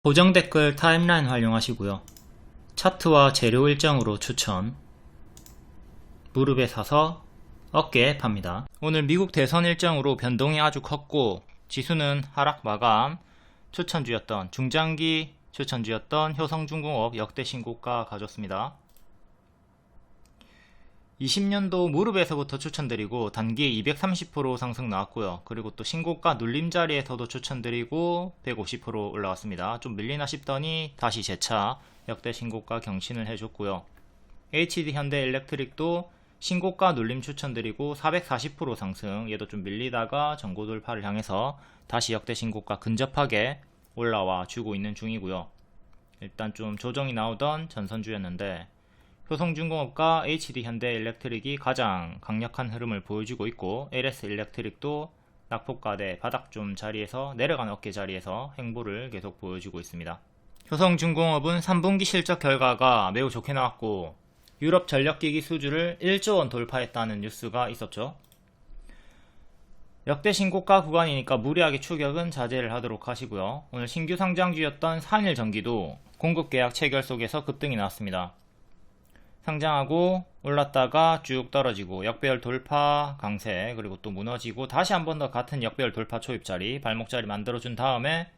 고정 댓글 타임라인 활용하시고요. 차트와 재료 일정으로 추천. 무릎에 사서 어깨에 팝니다. 오늘 미국 대선 일정으로 변동이 아주 컸고 지수는 하락 마감. 추천주였던 중장기 추천주였던 효성중공업 역대 신고가 가졌습니다. 20년도 무릎에서부터 추천드리고 단기에 230% 상승 나왔고요. 그리고 또 신고가 눌림 자리에서도 추천드리고 150% 올라왔습니다. 좀 밀리나 싶더니 다시 재차 역대 신고가 경신을 해줬고요. HD 현대일렉트릭도 신고가 눌림 추천드리고 440% 상승, 얘도 좀 밀리다가 전고 돌파를 향해서 다시 역대 신고가 근접하게 올라와 주고 있는 중이고요. 일단 좀 조정이 나오던 전선주였는데 효성중공업과 HD 현대일렉트릭이 가장 강력한 흐름을 보여주고 있고 LS일렉트릭도 낙폭가대 바닥 좀 자리에서 내려간 어깨 자리에서 행보를 계속 보여주고 있습니다. 효성중공업은 3분기 실적 결과가 매우 좋게 나왔고 유럽 전력기기 수주를 1조원 돌파했다는 뉴스가 있었죠. 역대 신고가 구간이니까 무리하게 추격은 자제를 하도록 하시고요. 오늘 신규 상장주였던 산일전기도 공급계약 체결 속에서 급등이 나왔습니다. 상장하고 올랐다가 쭉 떨어지고 역배열 돌파 강세, 그리고 또 무너지고 다시 한 번 더 같은 역배열 돌파 초입자리 발목자리 만들어준 다음에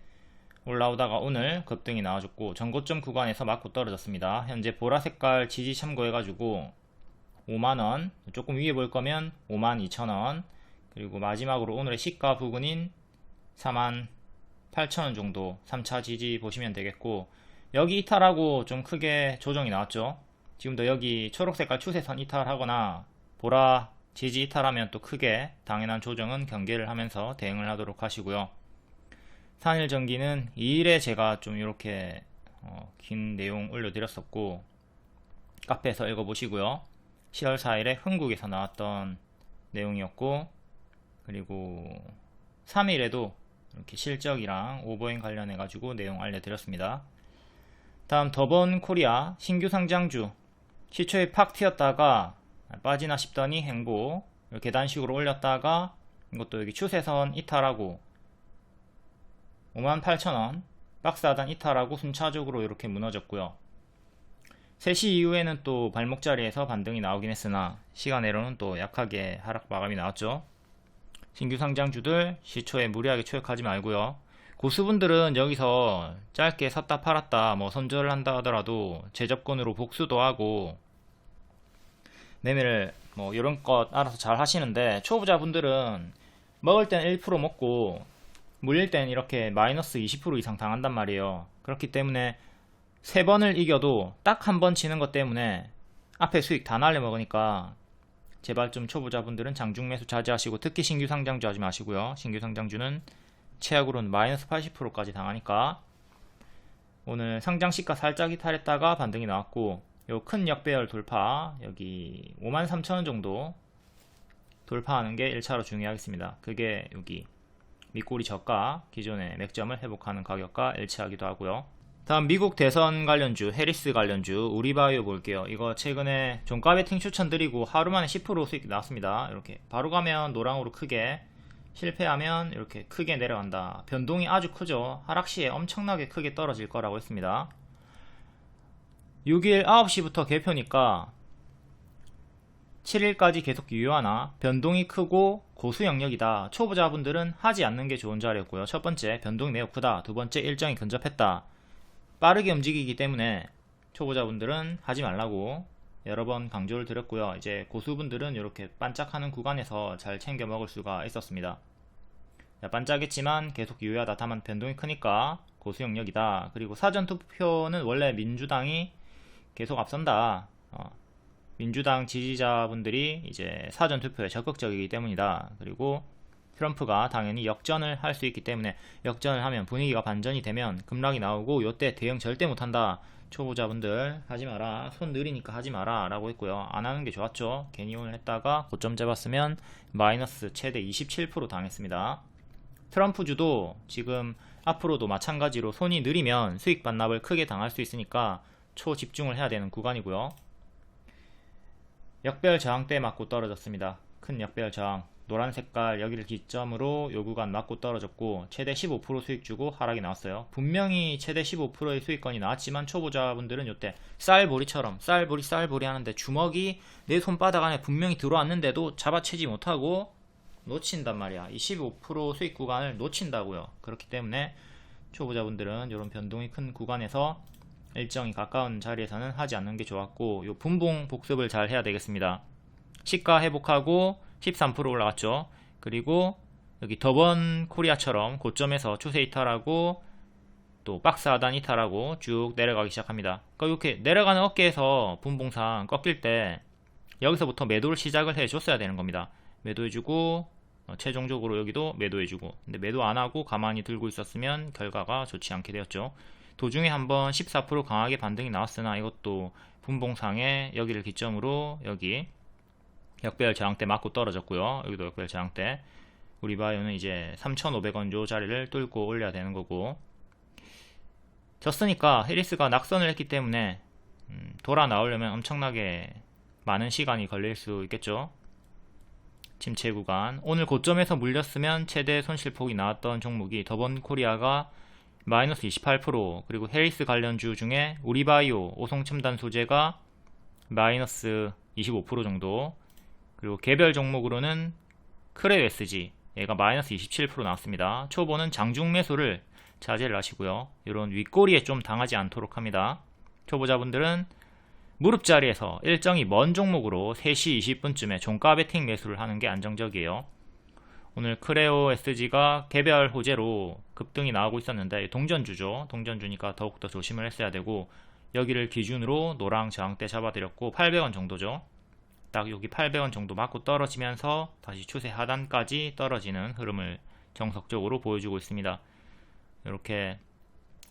올라오다가 오늘 급등이 나와줬고 전고점 구간에서 맞고 떨어졌습니다. 현재 보라색깔 지지 참고해가지고 5만원, 조금 위에 볼 거면 52,000원, 그리고 마지막으로 오늘의 시가 부근인 48,000원 정도 3차 지지 보시면 되겠고, 여기 이탈하고 좀 크게 조정이 나왔죠. 지금도 여기 초록색깔 추세선 이탈하거나 보라 지지 이탈하면 또 크게 당연한 조정은 경계를 하면서 대응을 하도록 하시고요. 산일전기는 2일에 제가 좀 이렇게 긴 내용 올려드렸었고 카페에서 읽어보시고요. 10월 4일에 흥국에서 나왔던 내용이었고, 그리고 3일에도 이렇게 실적이랑 오버행 관련해 가지고 내용 알려드렸습니다. 다음 더번 코리아 신규 상장주 시초에 팍 튀었다가 빠지나 싶더니 행보 계단식으로 올렸다가 이것도 여기 추세선 이탈하고 58,000원 박스 하단 이탈하고 순차적으로 이렇게 무너졌고요. 3시 이후에는 또 발목자리에서 반등이 나오긴 했으나 시간으로는 또 약하게 하락 마감이 나왔죠. 신규 상장주들 시초에 무리하게 추격하지 말고요. 고수분들은 여기서 짧게 샀다 팔았다 뭐 손절을 한다 하더라도 재접근으로 복수도 하고 매매를 뭐 이런 것 알아서 잘 하시는데, 초보자분들은 먹을 땐 1% 먹고 물릴 땐 이렇게 마이너스 20% 이상 당한단 말이에요. 그렇기 때문에 3번을 이겨도 딱 한 번 치는 것 때문에 앞에 수익 다 날려먹으니까 제발 좀 초보자분들은 장중 매수 자제하시고, 특히 신규 상장주 하지 마시고요. 신규 상장주는 최악으로는 마이너스 80%까지 당하니까. 오늘 상장시가 살짝 이탈했다가 반등이 나왔고, 요 큰 역배열 돌파 여기 53,000원 정도 돌파하는 게 1차로 중요하겠습니다. 그게 여기 밑꼬리 저가 기존의 맥점을 회복하는 가격과 일치하기도 하고요. 다음 미국 대선 관련주, 해리스 관련주, 우리바이오 볼게요. 이거 최근에 종가 베팅 추천드리고 하루 만에 10% 수익 나왔습니다. 이렇게 바로 가면 노랑으로 크게, 실패하면 이렇게 크게 내려간다. 변동이 아주 크죠. 하락시에 엄청나게 크게 떨어질 거라고 했습니다. 6일 9시부터 개표니까 7일까지 계속 유효하나 변동이 크고 고수 영역이다. 초보자분들은 하지 않는 게 좋은 자리였고요. 첫 번째, 변동이 매우 크다. 두 번째, 일정이 근접했다. 빠르게 움직이기 때문에 초보자분들은 하지 말라고 여러 번 강조를 드렸고요. 이제 고수분들은 이렇게 반짝하는 구간에서 잘 챙겨 먹을 수가 있었습니다. 반짝했지만 계속 유효하다. 다만 변동이 크니까 고수 영역이다. 그리고 사전 투표는 원래 민주당이 계속 앞선다. 민주당 지지자분들이 이제 사전 투표에 적극적이기 때문이다. 그리고 트럼프가 당연히 역전을 할 수 있기 때문에 역전을 하면 분위기가 반전이 되면 급락이 나오고 요때 대응 절대 못한다. 초보자분들 하지 마라. 손 느리니까 하지 마라 라고 했고요. 안 하는 게 좋았죠. 괜히 오늘 했다가 고점 잡았으면 마이너스 최대 27% 당했습니다. 트럼프주도 지금 앞으로도 마찬가지로 손이 느리면 수익 반납을 크게 당할 수 있으니까 초집중을 해야 되는 구간이고요. 역배열 저항대 맞고 떨어졌습니다. 큰 역배열 저항 노란 색깔 여기를 기점으로 요 구간 맞고 떨어졌고 최대 15% 수익 주고 하락이 나왔어요. 분명히 최대 15%의 수익권이 나왔지만 초보자분들은 요때 쌀보리처럼 쌀보리 하는데 주먹이 내 손바닥 안에 분명히 들어왔는데도 잡아채지 못하고 놓친단 말이야. 이 15% 수익 구간을 놓친다고요. 그렇기 때문에 초보자분들은 이런 변동이 큰 구간에서 일정이 가까운 자리에서는 하지 않는 게 좋았고, 요 분봉 복습을 잘 해야 되겠습니다. 시가 회복하고 13% 올라갔죠. 그리고 여기 더번 코리아처럼 고점에서 추세 이탈하고 또 박스 하단 이탈하고 쭉 내려가기 시작합니다. 그러니까 이렇게 내려가는 어깨에서 분봉상 꺾일 때 여기서부터 매도를 시작을 해줬어야 되는 겁니다. 매도해주고 최종적으로 여기도 매도해주고, 근데 매도 안하고 가만히 들고 있었으면 결과가 좋지 않게 되었죠. 도중에 한번 14% 강하게 반등이 나왔으나 이것도 분봉상에 여기를 기점으로 여기 역배열 저항대 맞고 떨어졌고요. 여기도 역배열 저항대. 우리 바이오는 이제 3,500원 요 자리를 뚫고 올려야 되는 거고, 졌으니까 해리스가 낙선을 했기 때문에 돌아 나오려면 엄청나게 많은 시간이 걸릴 수 있겠죠. 침체 구간, 오늘 고점에서 물렸으면 최대 손실폭이 나왔던 종목이 더번 코리아가 마이너스 28%, 그리고 해리스 관련주 중에 우리바이오 오송첨단 소재가 마이너스 25% 정도, 그리고 개별 종목으로는 크레오 SG 얘가 마이너스 27% 나왔습니다. 초보는 장중 매수를 자제를 하시고요. 이런 윗꼬리에 좀 당하지 않도록 합니다. 초보자분들은 무릎 자리에서 일정이 먼 종목으로 3시 20분쯤에 종가 베팅 매수를 하는 게 안정적이에요. 오늘 크레오 SG가 개별 호재로 급등이 나오고 있었는데 동전주죠. 동전주니까 더욱더 조심을 했어야 되고, 여기를 기준으로 노랑 저항대 잡아드렸고 800원 정도죠. 딱 여기 800원 정도 맞고 떨어지면서 다시 추세 하단까지 떨어지는 흐름을 정석적으로 보여주고 있습니다. 이렇게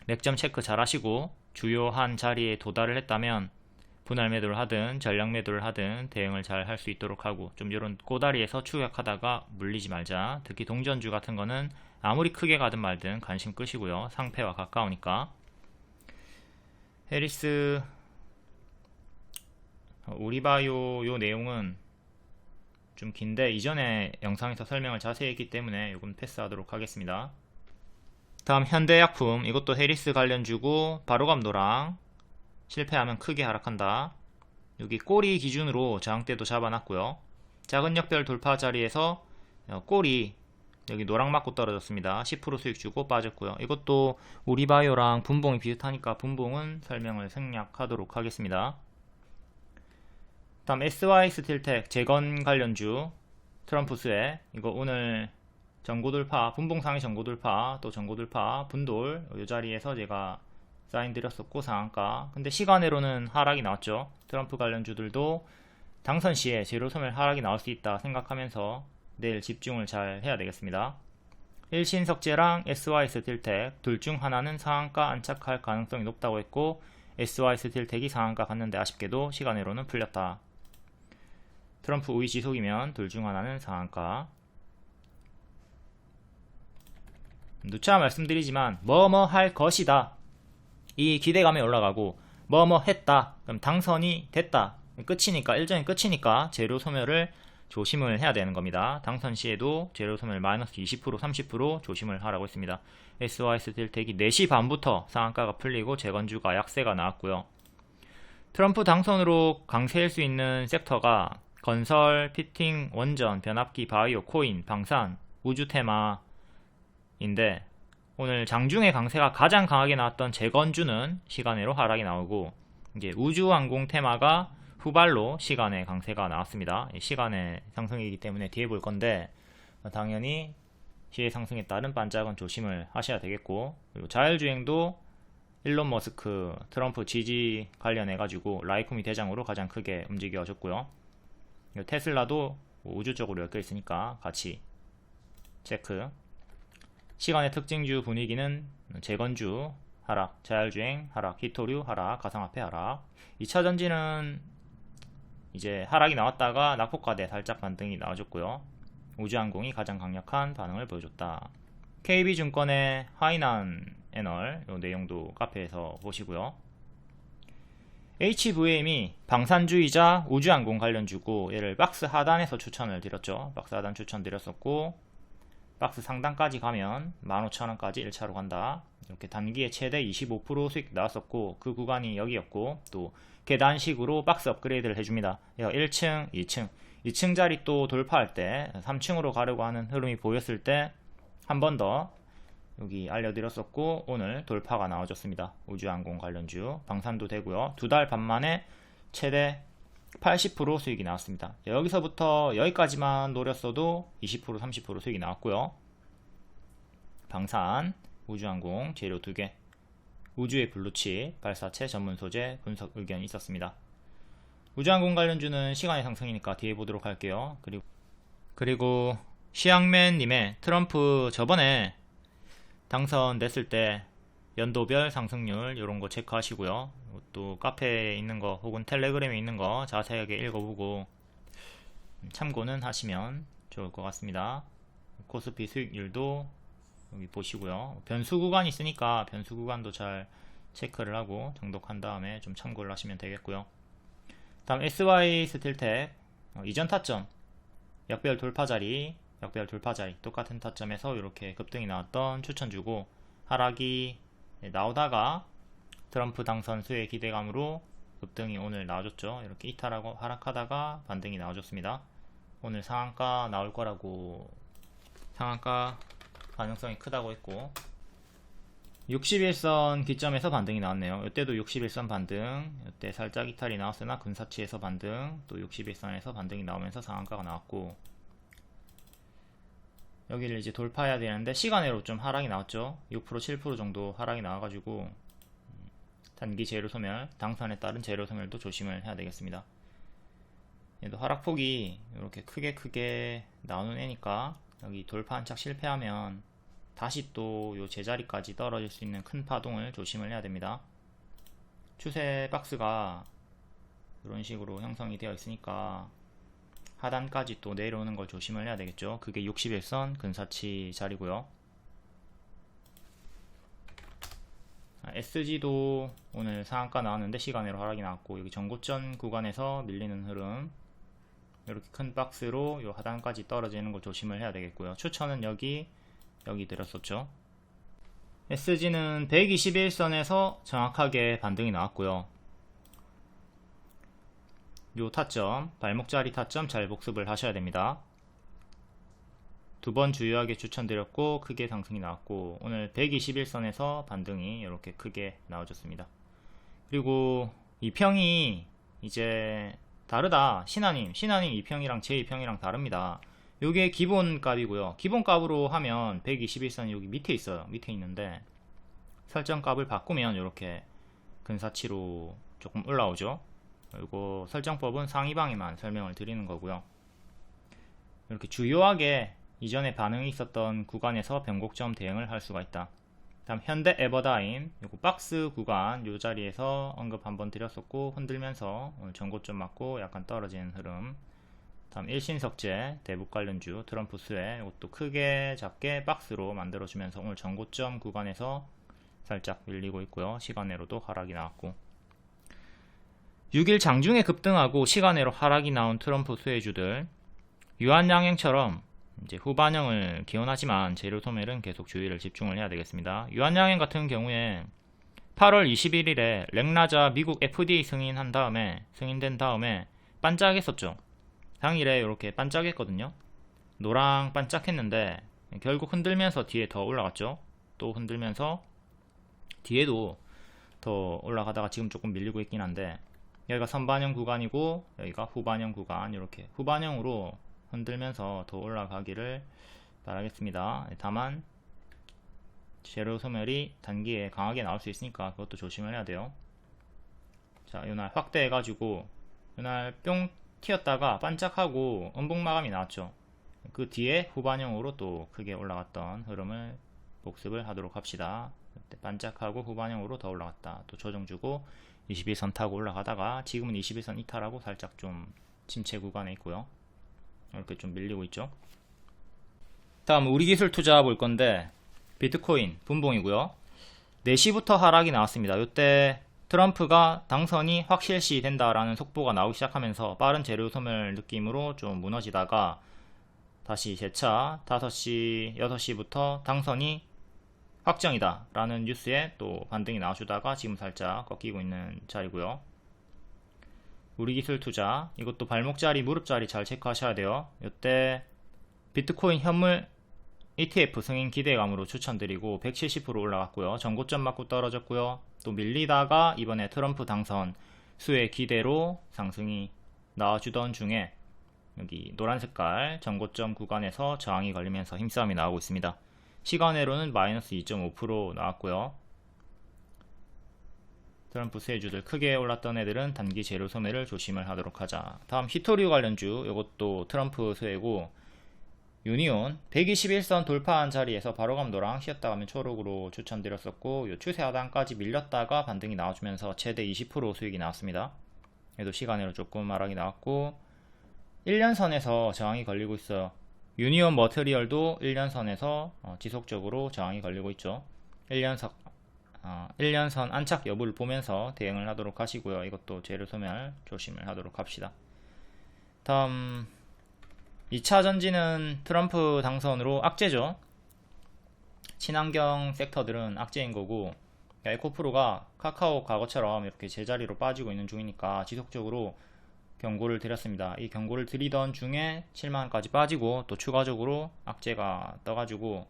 맥점 체크 잘 하시고 주요한 자리에 도달을 했다면 분할 매도를 하든 전량 매도를 하든 대응을 잘 할 수 있도록 하고, 좀 이런 꼬다리에서 추격하다가 물리지 말자. 특히 동전주 같은 거는 아무리 크게 가든 말든 관심 끄시고요. 상패와 가까우니까. 해리스 우리바이오 요 내용은 좀 긴데 이전에 영상에서 설명을 자세히 했기 때문에 요건 패스하도록 하겠습니다. 다음 현대약품, 이것도 해리스 관련주고 바로감 노랑, 실패하면 크게 하락한다. 여기 꼬리 기준으로 저항대도 잡아놨고요. 작은 역별 돌파 자리에서 꼬리 여기 노랑 맞고 떨어졌습니다. 10% 수익 주고 빠졌고요. 이것도 우리바이오랑 분봉이 비슷하니까 분봉은 설명을 생략하도록 하겠습니다. 다음 SY 스틸텍 재건 관련주 트럼프 수혜, 이거 오늘 전고돌파, 분봉상의 전고돌파, 또 전고돌파, 분돌 이 자리에서 제가 사인 드렸었고 상한가. 근데 시간으로는 하락이 나왔죠. 트럼프 관련주들도 당선 시에 제로섬을 하락이 나올 수 있다 생각하면서 내일 집중을 잘 해야 되겠습니다. 일신석재랑 SY 스틸텍 둘 중 하나는 상한가 안착할 가능성이 높다고 했고, SY 스틸텍이 상한가 갔는데 아쉽게도 시간으로는 풀렸다. 트럼프 우위 지속이면 둘 중 하나는 상한가. 누차 말씀드리지만 뭐뭐 할 것이다, 이 기대감에 올라가고 뭐뭐 했다, 그럼 당선이 됐다, 끝이니까, 일정이 끝이니까 재료 소멸을 조심을 해야 되는 겁니다. 당선 시에도 재료 소멸 마이너스 20% 30% 조심을 하라고 했습니다. SY 스틸텍이 4시 반부터 상한가가 풀리고 재건주가 약세가 나왔고요. 트럼프 당선으로 강세일 수 있는 섹터가 건설, 피팅, 원전, 변압기, 바이오, 코인, 방산, 우주 테마인데, 오늘 장중에 강세가 가장 강하게 나왔던 재건주는 시간외로 하락이 나오고, 이제 우주항공 테마가 후발로 시간에 강세가 나왔습니다. 시간의 상승이기 때문에 뒤에 볼 건데 당연히 시의 상승에 따른 반짝은 조심을 하셔야 되겠고, 그리고 자율주행도 일론 머스크 트럼프 지지 관련해 가지고 라이코미 대장으로 가장 크게 움직여줬고요. 테슬라도 우주 쪽으로 엮여 있으니까 같이 체크. 시간의 특징주 분위기는 재건주 하락, 자율주행 하락, 히토류 하락, 가상화폐 하락. 2차전지는 이제 하락이 나왔다가 낙폭과대 살짝 반등이 나와줬고요. 우주항공이 가장 강력한 반응을 보여줬다. KB증권의 하이난 애널 요 내용도 카페에서 보시고요. HVM이 방산주이자 우주항공 관련주고 얘를 박스 하단에서 추천을 드렸죠. 박스 하단 추천 드렸었고 박스 상단까지 가면 15,000원까지 1차로 간다. 이렇게 단기에 최대 25% 수익 나왔었고 그 구간이 여기였고 또 계단식으로 박스 업그레이드를 해줍니다. 1층, 2층, 2층 자리 또 돌파할 때 3층으로 가려고 하는 흐름이 보였을 때 한 번 더 여기 알려드렸었고 오늘 돌파가 나와줬습니다. 우주항공 관련주 방산도 되고요. 2달 반 만에 최대 80% 수익이 나왔습니다. 여기서부터 여기까지만 노렸어도 20% 30% 수익이 나왔고요. 방산, 우주항공 재료 2개, 우주의 블루칩, 발사체 전문 소재 분석 의견이 있었습니다. 우주항공 관련주는 시간의 상승이니까 뒤에 보도록 할게요. 그리고 시향맨님의 트럼프 저번에 당선됐을 때 연도별 상승률 이런 거 체크하시고요. 또 카페에 있는 거 혹은 텔레그램에 있는 거 자세하게 읽어보고 참고는 하시면 좋을 것 같습니다. 코스피 수익률도 여기 보시고요. 변수 구간이 있으니까 변수 구간도 잘 체크를 하고 정독한 다음에 좀 참고를 하시면 되겠고요. 다음 SY 스틸텍 이전 타점 역별 돌파 자리 똑같은 타점에서 이렇게 급등이 나왔던 추천주고 하락이 나오다가 트럼프 당선 수의 기대감으로 급등이 오늘 나와줬죠. 이렇게 이탈하고 하락하다가 반등이 나와줬습니다. 오늘 상한가 나올 거라고 상한가 가능성이 크다고 했고 61선 기점에서 반등이 나왔네요. 이때도 61선 반등, 이때 살짝 이탈이 나왔으나 근사치에서 반등, 또 61선에서 반등이 나오면서 상한가가 나왔고 여기를 이제 돌파해야 되는데 시간으로 좀 하락이 나왔죠. 6% 7% 정도 하락이 나와가지고 단기 재료 소멸, 당선에 따른 재료 소멸도 조심을 해야 되겠습니다. 얘도 하락폭이 이렇게 크게 나오는 애니까 여기 돌파 한 착 실패하면 다시 또 요 제자리까지 떨어질 수 있는 큰 파동을 조심을 해야 됩니다. 추세 박스가 이런 식으로 형성이 되어 있으니까 하단까지 또 내려오는 걸 조심을 해야 되겠죠. 그게 61선 근사치 자리고요. SG도 오늘 상한가 나왔는데 시간으로 하락이 나왔고 여기 전고점 구간에서 밀리는 흐름 이렇게 큰 박스로 요 하단까지 떨어지는 걸 조심을 해야 되겠고요. 추천은 여기 드렸었죠. SG는 121선에서 정확하게 반등이 나왔고요. 요 타점, 발목자리 타점 잘 복습을 하셔야 됩니다. 두 번 주요하게 추천드렸고 크게 상승이 나왔고 오늘 121선에서 반등이 이렇게 크게 나와줬습니다. 그리고 이평이 이제 다르다. 신한임 2평이랑 제 2평이랑 다릅니다. 요게 기본값이고요. 기본값으로 하면 121선이 여기 밑에 있어요. 밑에 있는데 설정값을 바꾸면 이렇게 근사치로 조금 올라오죠. 그리고 설정법은 상위방에만 설명을 드리는 거고요. 이렇게 주요하게 이전에 반응이 있었던 구간에서 변곡점 대응을 할 수가 있다. 다음 현대 에버다임 요거 박스 구간 요 자리에서 언급 한번 드렸었고 흔들면서 오늘 전고점 맞고 약간 떨어지는 흐름. 다음 일신석재 대북 관련주 트럼프 수혜 이것도 크게 작게 박스로 만들어주면서 오늘 전고점 구간에서 살짝 밀리고 있고요. 시간으로도 하락이 나왔고 6일 장중에 급등하고 시간으로 하락이 나온 트럼프 수혜주들 유한양행처럼 이제 후반형을 기원하지만 재료 소멸은 계속 주의를 집중을 해야 되겠습니다. 유한양행 같은 경우에 8월 21일에 렉라자 미국 FDA 승인된 다음에 반짝했었죠. 당일에 이렇게 반짝했거든요. 노랑 반짝했는데 결국 흔들면서 뒤에 더 올라갔죠. 또 흔들면서 뒤에도 더 올라가다가 지금 조금 밀리고 있긴 한데 여기가 선반영 구간이고 여기가 후반영 구간 이렇게 후반영으로 흔들면서 더 올라가기를 바라겠습니다. 다만 재료 소멸이 단기에 강하게 나올 수 있으니까 그것도 조심을 해야 돼요. 자, 이날 확대해 가지고 이날 뿅 튀었다가 반짝하고 음봉 마감이 나왔죠. 그 뒤에 후반영으로 또 크게 올라갔던 흐름을 복습을 하도록 합시다. 반짝하고 후반영으로 더 올라갔다. 또 조정 주고 21선 타고 올라가다가 지금은 21선 이탈하고 살짝 좀 침체 구간에 있고요. 이렇게 좀 밀리고 있죠. 다음 우리기술 투자 볼 건데 비트코인 분봉이고요. 4시부터 하락이 나왔습니다. 이때 트럼프가 당선이 확실시 된다라는 속보가 나오기 시작하면서 빠른 재료 소멸 느낌으로 좀 무너지다가 다시 재차 5시, 6시부터 당선이 확정이다 라는 뉴스에 또 반등이 나와주다가 지금 살짝 꺾이고 있는 자리고요. 우리기술투자, 이것도 발목자리 무릎자리 잘 체크하셔야 돼요. 이때 비트코인 현물 ETF 승인 기대감으로 추천드리고 170% 올라갔고요. 전고점 맞고 떨어졌고요. 또 밀리다가 이번에 트럼프 당선 수의 기대로 상승이 나와주던 중에 여기 노란 색깔 전고점 구간에서 저항이 걸리면서 힘싸움이 나오고 있습니다. 시간외로는 마이너스 2.5% 나왔고요. 트럼프 수혜주들 크게 올랐던 애들은 단기 재료 소매를 조심을 하도록 하자. 다음 히토류 관련주, 이것도 트럼프 수혜고 유니온 121선 돌파한 자리에서 바로 감도랑 쉬었다 가면 초록으로 추천드렸었고, 요 추세 하단까지 밀렸다가 반등이 나와주면서 최대 20% 수익이 나왔습니다. 얘도 시간으로 조금 하락이 나왔고 1년선에서 저항이 걸리고 있어요. 유니온 머트리얼도 1년선에서 지속적으로 저항이 걸리고 있죠. 1년선 안착 여부를 보면서 대응을 하도록 하시고요. 이것도 재료 소멸 조심을 하도록 합시다. 다음 2차 전지는 트럼프 당선으로 악재죠. 친환경 섹터들은 악재인 거고, 에코프로가 카카오 과거처럼 이렇게 제자리로 빠지고 있는 중이니까 지속적으로 경고를 드렸습니다. 이 경고를 드리던 중에 7만원까지 빠지고 또 추가적으로 악재가 떠가지고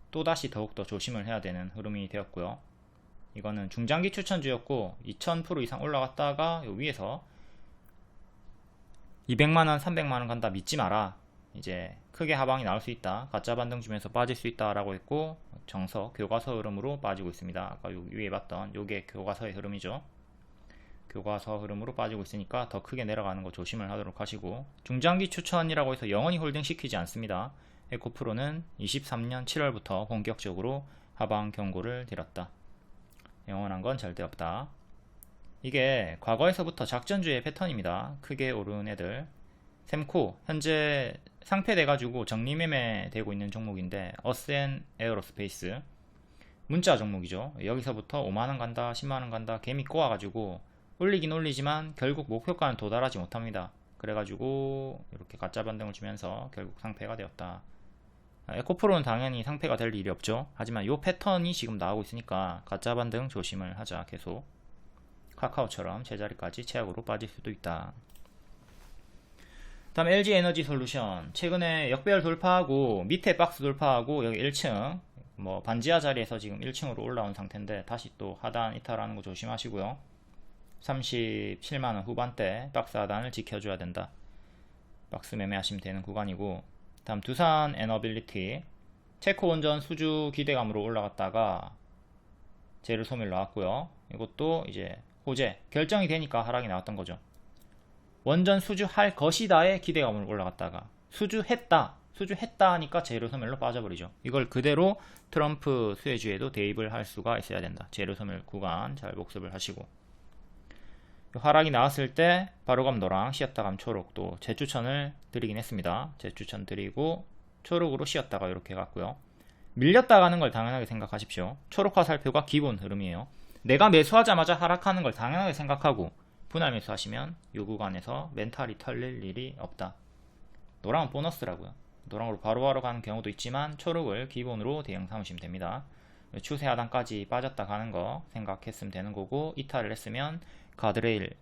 또다시 더욱더 조심을 해야 되는 흐름이 되었고요. 이거는 중장기 추천주였고 2000% 이상 올라갔다가 요 위에서 200만원 300만원 간다 믿지 마라, 이제 크게 하방이 나올 수 있다, 가짜 반등 주면서 빠질 수 있다 라고 했고, 정서 교과서 흐름으로 빠지고 있습니다. 아까 요 위에 봤던 요게 교과서의 흐름이죠. 교과서 흐름으로 빠지고 있으니까 더 크게 내려가는 거 조심을 하도록 하시고, 중장기 추천이라고 해서 영원히 홀딩 시키지 않습니다. 에코프로는 23년 7월부터 본격적으로 하방 경고를 드렸다. 영원한 건 절대 없다. 이게 과거에서부터 작전주의 패턴입니다. 크게 오른 애들. 셈코 현재 상폐돼가지고 정리매매 되고 있는 종목인데, 어스앤 에어로스페이스 문자 종목이죠. 여기서부터 5만원 간다 10만원 간다 개미 꼬아가지고 올리긴 올리지만 결국 목표가는 도달하지 못합니다. 그래가지고 이렇게 가짜 반등을 주면서 결국 상폐가 되었다. 에코프로는 당연히 상폐가 될 일이 없죠. 하지만 이 패턴이 지금 나오고 있으니까 가짜 반등 조심을 하자. 계속 카카오처럼 제자리까지 최악으로 빠질 수도 있다. 다음 LG에너지솔루션, 최근에 역배열 돌파하고 밑에 박스 돌파하고 여기 1층 뭐 반지하 자리에서 지금 1층으로 올라온 상태인데 다시 또 하단 이탈하는 거 조심하시고요. 37만원 후반대 박스 하단을 지켜줘야 된다. 박스 매매하시면 되는 구간이고, 다음 두산 에너빌리티, 체코 원전 수주 기대감으로 올라갔다가 재료 소멸 나왔고요. 이것도 이제 호재 결정이 되니까 하락이 나왔던 거죠. 원전 수주할 것이다의 기대감으로 올라갔다가 수주했다 하니까 재료 소멸로 빠져버리죠. 이걸 그대로 트럼프 수혜주에도 대입을 할 수가 있어야 된다. 재료 소멸 구간 잘 복습을 하시고, 하락이 나왔을 때 바로감 노랑, 쉬었다감 초록 또 재추천을 드리긴 했습니다. 재추천 드리고 초록으로 쉬었다가 이렇게 갔고요. 밀렸다 가는 걸 당연하게 생각하십시오. 초록 화살표가 기본 흐름이에요. 내가 매수하자마자 하락하는 걸 당연하게 생각하고 분할 매수하시면 이 구간에서 멘탈이 털릴 일이 없다. 노랑은 보너스라고요. 노랑으로 바로바로 가는 경우도 있지만 초록을 기본으로 대응 삼으시면 됩니다. 추세 하단까지 빠졌다 가는 거 생각했으면 되는 거고, 이탈을 했으면 가드레일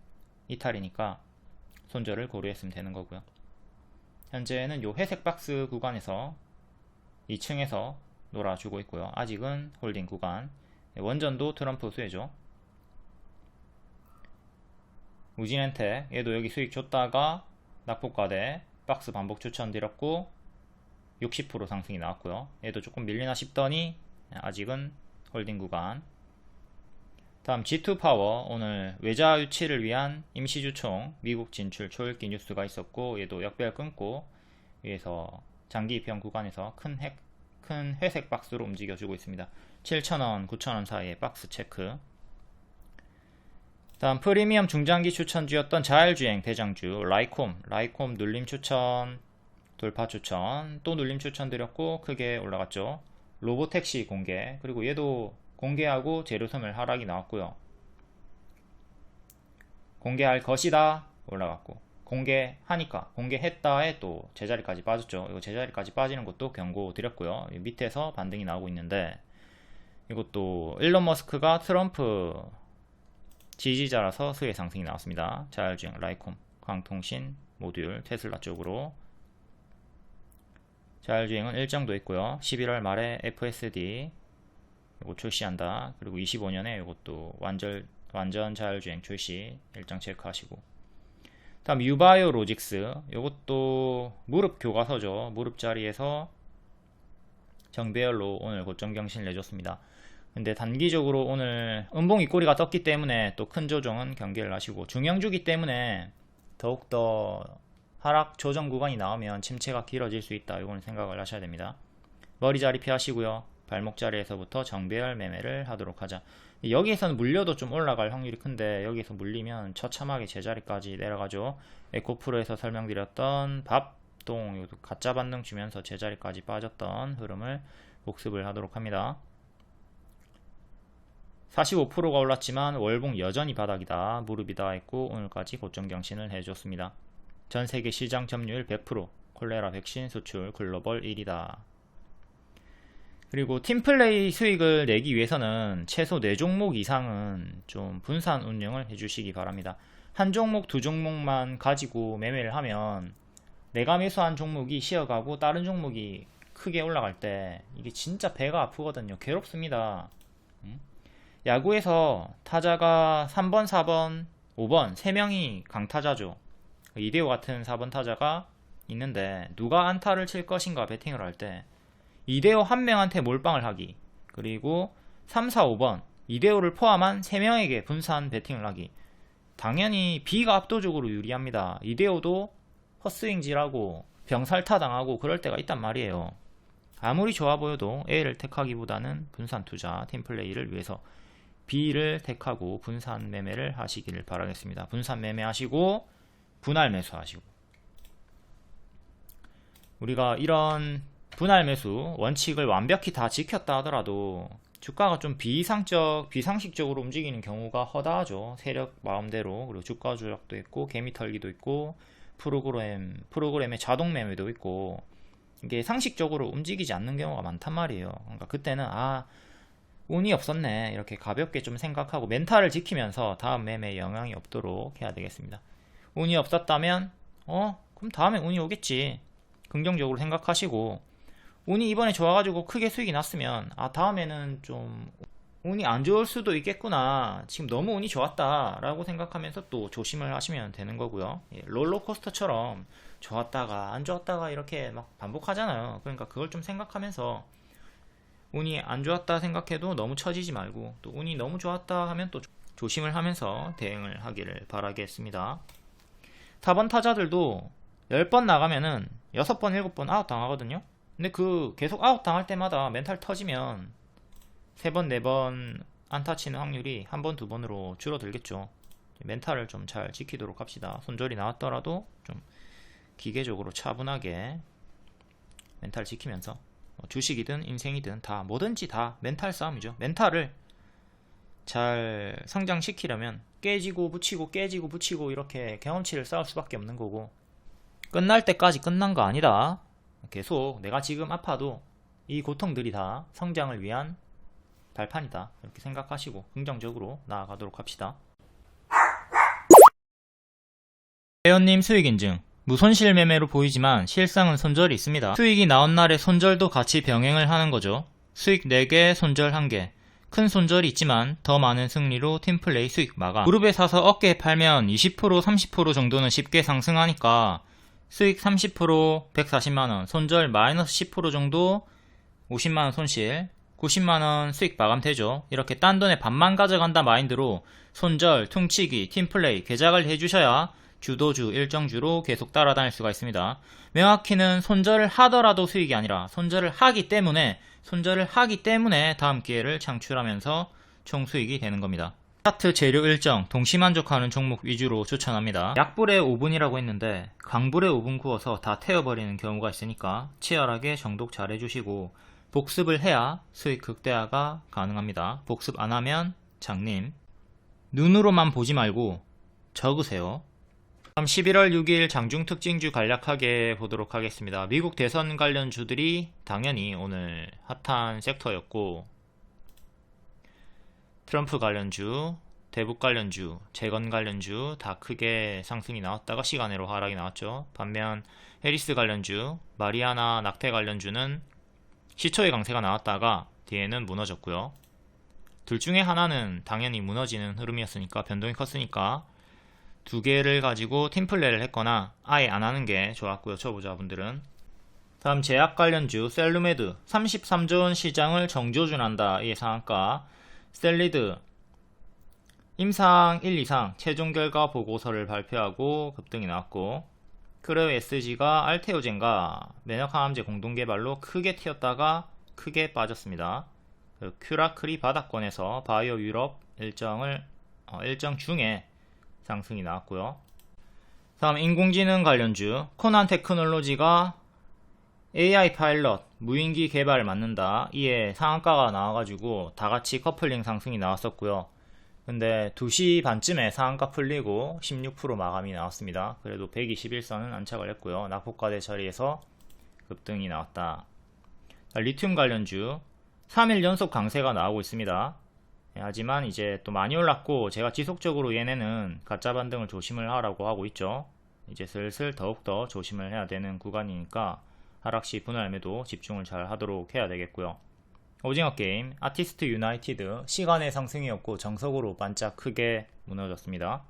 이탈이니까 손절을 고려했으면 되는 거고요. 현재는 요 회색 박스 구간에서 2층에서 놀아주고 있고요. 아직은 홀딩 구간. 원전도 트럼프 수혜죠. 우진엔텍, 얘도 여기 수익 줬다가 낙폭과대 박스 반복 추천드렸고 60% 상승이 나왔고요. 얘도 조금 밀리나 싶더니 아직은 홀딩 구간. 다음 G2파워, 오늘 외자 유치를 위한 임시주총 미국 진출 초읽기 뉴스가 있었고, 얘도 역배열 끊고 위에서 장기 입형 구간에서 큰 회색 박스로 움직여주고 있습니다. 7,000원, 9,000원 사이에 박스 체크. 다음 프리미엄 중장기 추천주였던 자율주행 대장주 라이콤 눌림 추천, 돌파 추천, 또 눌림 추천 드렸고 크게 올라갔죠. 로보택시 공개, 그리고 얘도 공개하고 재료 소멸 하락이 나왔고요. 공개할 것이다 올라갔고, 공개하니까 공개했다에 또 제자리까지 빠졌죠. 이거 제자리까지 빠지는 것도 경고 드렸고요. 밑에서 반등이 나오고 있는데, 이것도 일론 머스크가 트럼프 지지자라서 수혜 상승이 나왔습니다. 자율주행, 라이콤, 광통신, 모듈, 테슬라 쪽으로 자율주행은 일정도 있고요. 11월 말에 FSD 이거 출시한다. 그리고 25년에 이것도 완전 자율주행 출시 일정 체크하시고, 다음 유바이오 로직스, 이것도 무릎 교과서죠. 무릎 자리에서 정배열로 오늘 고점 경신을 내줬습니다. 근데 단기적으로 오늘 음봉 윗꼬리가 떴기 때문에 또 큰 조정은 경계를 하시고, 중형주기 때문에 더욱더 하락 조정 구간이 나오면 침체가 길어질 수 있다. 이건 생각을 하셔야 됩니다. 머리 자리 피하시고요. 발목 자리에서부터 정배열 매매를 하도록 하자. 여기에서는 물려도 좀 올라갈 확률이 큰데, 여기에서 물리면 처참하게 제자리까지 내려가죠. 에코프로에서 설명드렸던 밥동 가짜 반등 주면서 제자리까지 빠졌던 흐름을 복습을 하도록 합니다. 45%가 올랐지만 월봉 여전히 바닥이다, 무릎이 닿아있고 오늘까지 고점 경신을 해줬습니다. 전세계 시장 점유율 100%, 콜레라 백신 수출 글로벌 1위다. 그리고 팀플레이 수익을 내기 위해서는 최소 4종목 이상은 좀 분산 운영을 해주시기 바랍니다. 한 종목, 두 종목만 가지고 매매를 하면 내가 매수한 종목이 쉬어가고 다른 종목이 크게 올라갈 때 이게 진짜 배가 아프거든요. 괴롭습니다. 야구에서 타자가 3번, 4번, 5번 3명이 강타자죠. 이대호 같은 4번 타자가 있는데, 누가 안타를 칠 것인가 배팅을 할 때 이대호 한 명한테 몰빵을 하기, 그리고 3, 4, 5번 이대호를 포함한 3명에게 분산 배팅을 하기, 당연히 B가 압도적으로 유리합니다. 이대호도 헛스윙질하고 병살타 당하고 그럴 때가 있단 말이에요. 아무리 좋아 보여도 A를 택하기보다는 분산 투자, 팀플레이를 위해서 B를 택하고 분산 매매를 하시기를 바라겠습니다. 분산 매매하시고 분할 매수하시고, 우리가 이런 분할 매수 원칙을 완벽히 다 지켰다 하더라도 주가가 좀 비상식적으로 움직이는 경우가 허다하죠. 세력 마음대로. 그리고 주가 조작도 있고 개미 털기도 있고 프로그램의 자동 매매도 있고, 이게 상식적으로 움직이지 않는 경우가 많단 말이에요. 그러니까 그때는 운이 없었네 이렇게 가볍게 좀 생각하고 멘탈을 지키면서 다음 매매에 영향이 없도록 해야 되겠습니다. 운이 없었다면 그럼 다음에 운이 오겠지, 긍정적으로 생각하시고, 운이 이번에 좋아가지고 크게 수익이 났으면 다음에는 좀 운이 안 좋을 수도 있겠구나, 지금 너무 운이 좋았다 라고 생각하면서 또 조심을 하시면 되는 거고요. 롤러코스터처럼 좋았다가 안 좋았다가 이렇게 막 반복하잖아요. 그러니까 그걸 좀 생각하면서 운이 안 좋았다 생각해도 너무 처지지 말고, 또 운이 너무 좋았다 하면 또 조심을 하면서 대응을 하기를 바라겠습니다. 4번 타자들도 10번 나가면은 6번, 7번 아웃 당하거든요. 근데 계속 아웃 당할 때마다 멘탈 터지면 3번, 4번 안타 치는 확률이 1번, 2번으로 줄어들겠죠. 멘탈을 좀 잘 지키도록 합시다. 손절이 나왔더라도 좀 기계적으로 차분하게 멘탈 지키면서, 주식이든 인생이든 뭐든지 다 멘탈 싸움이죠. 멘탈을 잘 성장시키려면 깨지고 붙이고 깨지고 붙이고 이렇게 경험치를 쌓을 수밖에 없는 거고, 끝날 때까지 끝난 거 아니다. 계속 내가 지금 아파도 이 고통들이 다 성장을 위한 발판이다, 이렇게 생각하시고 긍정적으로 나아가도록 합시다. 회원님 수익 인증. 무손실 매매로 보이지만 실상은 손절이 있습니다. 수익이 나온 날에 손절도 같이 병행을 하는 거죠. 수익 4개, 손절 1개. 큰 손절이 있지만 더 많은 승리로 팀플레이 수익 마감. 무릎에 사서 어깨에 팔면 20%, 30% 정도는 쉽게 상승하니까 수익 30%, 140만원, 손절 마이너스 10% 정도 50만원 손실, 90만원 수익 마감되죠. 이렇게 딴 돈에 반만 가져간다 마인드로 손절, 퉁치기, 팀플레이, 개작을 해주셔야 주도주, 일정주로 계속 따라다닐 수가 있습니다. 명확히는 손절을 하더라도 수익이 아니라 손절을 하기 때문에 다음 기회를 창출하면서 총 수익이 되는 겁니다. 차트 재료 일정, 동시만족하는 종목 위주로 추천합니다. 약불에 5분이라고 했는데 강불에 5분 구워서 다 태워버리는 경우가 있으니까 치열하게 정독 잘 해주시고, 복습을 해야 수익 극대화가 가능합니다. 복습 안하면 장님. 눈으로만 보지 말고 적으세요. 다음 11월 6일 장중 특징주 간략하게 보도록 하겠습니다. 미국 대선 관련주들이 당연히 오늘 핫한 섹터였고, 트럼프 관련주, 대북 관련주, 재건 관련주 다 크게 상승이 나왔다가 시간으로 하락이 나왔죠. 반면 해리스 관련주, 마리아나 낙태 관련주는 시초의 강세가 나왔다가 뒤에는 무너졌고요. 둘 중에 하나는 당연히 무너지는 흐름이었으니까, 변동이 컸으니까 두 개를 가지고 팀플레이를 했거나 아예 안 하는 게 좋았고요, 초보자분들은. 다음 제약 관련주 셀루메드 33조 원 시장을 정조준한다. 이 상한가. 셀리드 임상 1, 2상 최종 결과 보고서를 발표하고 급등이 나왔고, 크레오 SG가 알테오젠과 면역항암제 공동개발로 크게 튀었다가 크게 빠졌습니다. 큐라클이 바닥권에서 바이오 유럽 일정 중에 상승이 나왔고요. 다음 인공지능 관련주 코난 테크놀로지가 AI 파일럿 무인기 개발을 맡는다. 이에 상한가가 나와가지고 다같이 커플링 상승이 나왔었고요. 근데 2시 반쯤에 상한가 풀리고 16% 마감이 나왔습니다. 그래도 121선은 안착을 했고요. 낙폭과대 자리에서 급등이 나왔다. 리튬 관련주 3일 연속 강세가 나오고 있습니다. 하지만 이제 또 많이 올랐고, 제가 지속적으로 얘네는 가짜 반등을 조심을 하라고 하고 있죠. 이제 슬슬 더욱더 조심을 해야 되는 구간이니까 하락시 분할 매도 집중을 잘 하도록 해야 되겠고요. 오징어 게임 아티스트 유나이티드 시간의 상승이었고 정석으로 반짝 크게 무너졌습니다.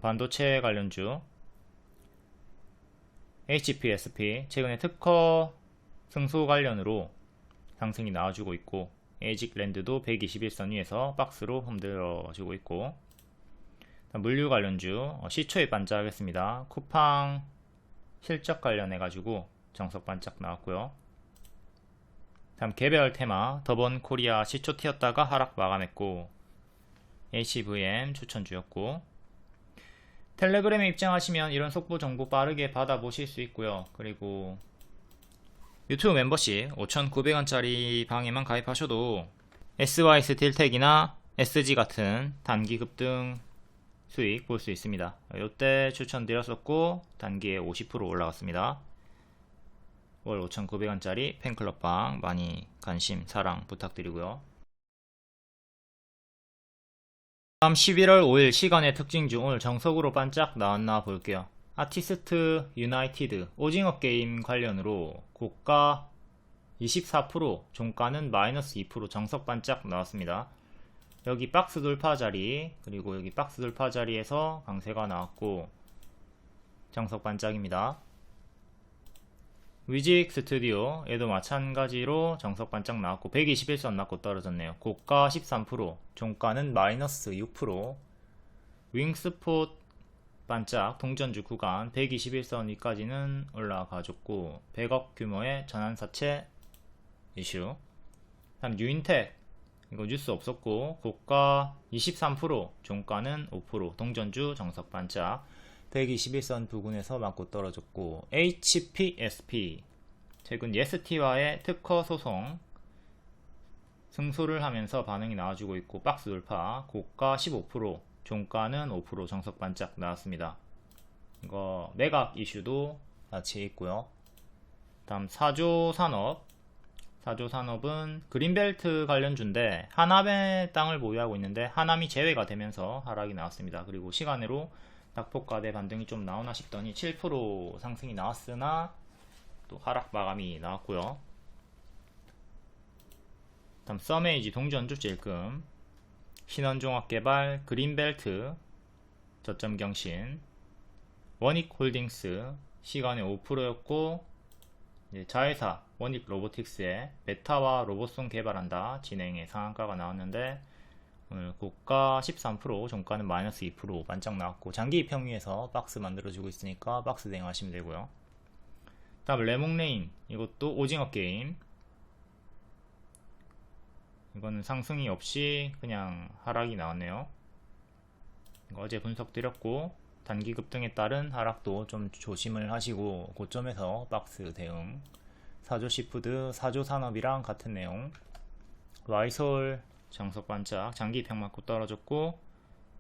반도체 관련주 HPSP 최근에 특허 승소 관련으로 상승이 나와주고 있고, 에이직랜드도 121선 위에서 박스로 흔들어주고 있고, 물류 관련주 시초에 반짝하겠습니다. 쿠팡 실적 관련해가지고 정석 반짝 나왔고요. 다음 개별 테마 더번 코리아 시초 튀었다가 하락 마감했고, HVM 추천주였고, 텔레그램에 입장하시면 이런 속보 정보 빠르게 받아보실 수 있고요. 그리고 유튜브 멤버십 5,900원짜리 방에만 가입하셔도 SY 스틸텍이나 SG 같은 단기 급등 수익 볼 수 있습니다. 이때 추천드렸었고 단기에 50% 올라갔습니다. 월 5,900원짜리 팬클럽방 많이 관심 사랑 부탁드리고요. 다음 11월 5일 시간의 특징주 오늘 정석으로 반짝 나왔나 볼게요. 아티스트 유나이티드 오징어 게임 관련으로 고가 24%, 종가는 마이너스 2% 정석 반짝 나왔습니다. 여기 박스 돌파 자리, 그리고 여기 박스 돌파 자리에서 강세가 나왔고 정석 반짝입니다. 위직 스튜디오 얘도 마찬가지로 정석 반짝 나왔고 121선 맞고 떨어졌네요. 고가 13%, 종가는 마이너스 6%. 윙스폿 반짝 동전주 구간 121선 위까지는 올라가줬고 100억 규모의 전환사채 이슈. 다음 유인텍 이거 뉴스 없었고 고가 23%, 종가는 5%. 동전주 정석 반짝 121선 부근에서 맞고 떨어졌고, HPSP 최근 예스티와의 특허 소송 승소를 하면서 반응이 나와주고 있고 박스 돌파 고가 15%, 종가는 5% 정석 반짝 나왔습니다. 이거 매각 이슈도 같이 있고요. 다음 사조산업. 사조산업은 그린벨트 관련주인데 하남의 땅을 보유하고 있는데 하남이 제외가 되면서 하락이 나왔습니다. 그리고 시간으로 낙폭과대 반등이 좀 나오나 싶더니 7% 상승이 나왔으나 또 하락 마감이 나왔고요. 다음 서메이지 동전주 찔끔, 신원종합개발, 그린벨트, 저점경신, 원익홀딩스 시간에 5%였고 자회사 원익로보틱스의 베타와 로봇송 개발한다 진행에 상한가가 나왔는데 오늘 고가 13%, 종가는 마이너스 2% 반짝 나왔고 장기 입형위에서 박스 만들어주고 있으니까 박스 대응하시면 되고요. 다음 레몽레인 이것도 오징어 게임, 이거는 상승이 없이 그냥 하락이 나왔네요. 이거 어제 분석 드렸고 단기 급등에 따른 하락도 좀 조심을 하시고 고점에서 박스 대응. 사조시푸드, 사조산업이랑 같은 내용. 와이솔 장석 반짝, 장기 입형 맞고 떨어졌고,